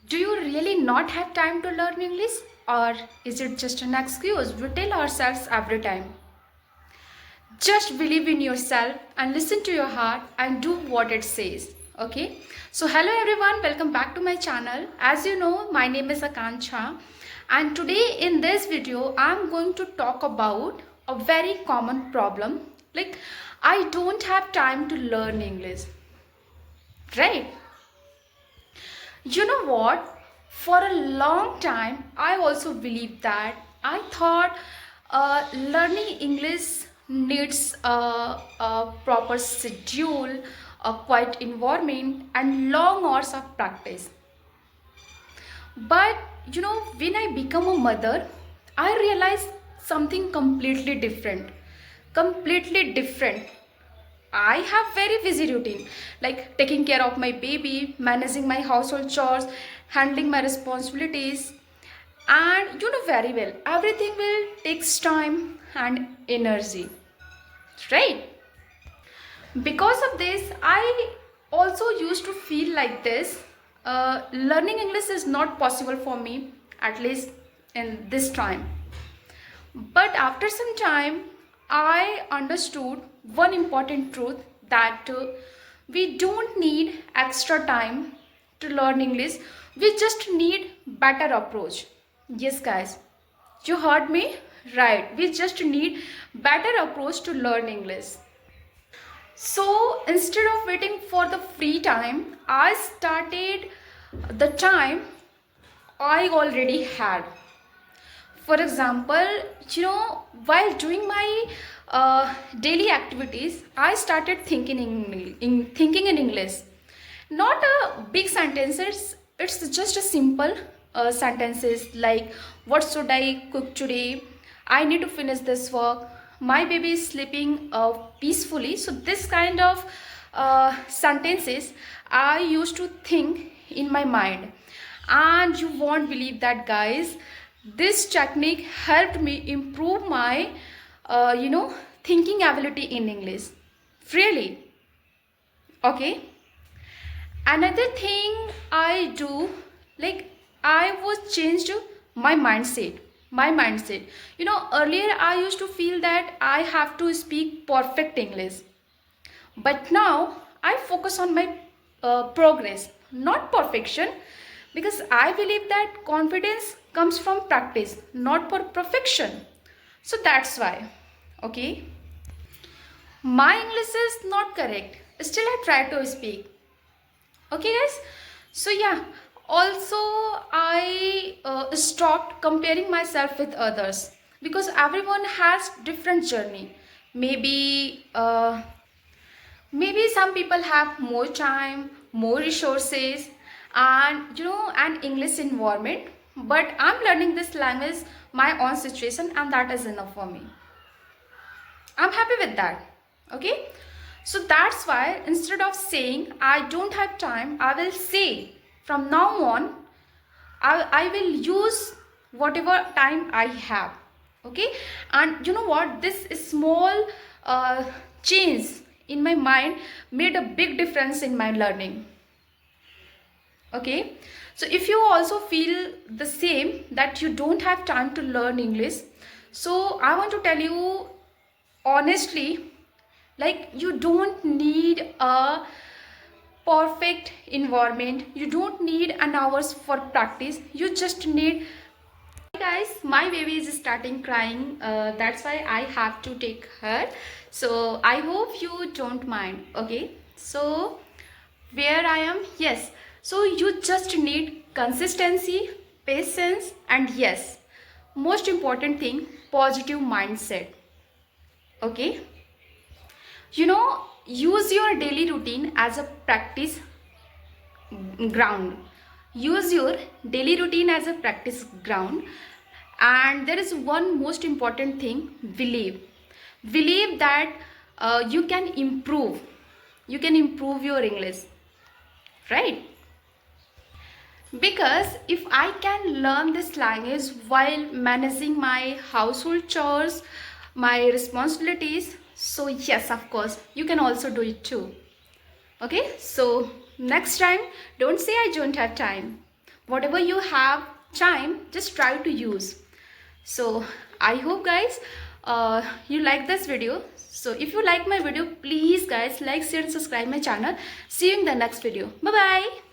Do you really not have time to learn English? Or is it just an excuse we tell ourselves every time? Just believe in yourself and listen to your heart and do what it says. Okay? So, hello everyone, welcome back to my channel. As you know, my name is Akanksha, and today in this video, I'm going to talk about a very common problem. Like, I don't have time to learn English, right? You know what? For a long time, I also believed that. I thought learning English needs a proper schedule, a quiet environment, and long hours of practice. But when I become a mother, I realized something completely different. Completely different. I have very busy routine, like taking care of my baby, managing my household chores, handling my responsibilities, and you know very well everything will takes time and energy, right? Because of this, I also used to feel like this. Learning English is not possible for me, at least in this time. But after some time, I understood one important truth that we don't need extra time to learn English. We just need better approach. Yes, guys, you heard me right. We just need better approach to learn English. So instead of waiting for the free time, I started the time I already had. For example, while doing my daily activities, I started thinking in English. Not a big sentences, it's just a simple sentences like, what should I cook today? I need to finish this work. My baby is sleeping peacefully. So this kind of sentences I used to think in my mind. And you won't believe that, guys, this technique helped me improve my thinking ability in English. Really. Okay. Another thing I do, like, I was changed my mindset. Earlier I used to feel that I have to speak perfect English, but now I focus on my progress, not perfection, because I believe that confidence comes from practice, not for perfection. So that's why. Okay, my English is not correct, still I try to speak. Okay, guys. So yeah, also I stopped comparing myself with others, because everyone has different journey. Maybe uh, maybe some people have more time, more resources, and an English environment, but I'm learning this language my own situation, and that is enough for me. I'm happy with that. Okay. So that's why instead of saying I don't have time, I will say from now on, I will use whatever time I have. Okay. And you know what? This small change in my mind made a big difference in my learning. Okay. So if you also feel the same, that you don't have time to learn English, so I want to tell you honestly, like, you don't need a perfect environment, you don't need an hours for practice, you just need. Hi guys, my baby is starting crying, that's why I have to take her, so I hope you don't mind. Okay, so where I am, yes, so you just need consistency, patience, and yes, most important thing, positive mindset. Okay, use your daily routine as a practice ground. Use your daily routine as a practice ground. And there is one most important thing, believe that you can improve your English, right? Because if I can learn this language while managing my household chores, my responsibilities, so yes, of course you can also do it too. Okay, so next time don't say I don't have time, whatever you have time, just try to use. So I hope guys you like this video. So if you like my video, please guys like, share and subscribe my channel. See you in the next video. Bye bye.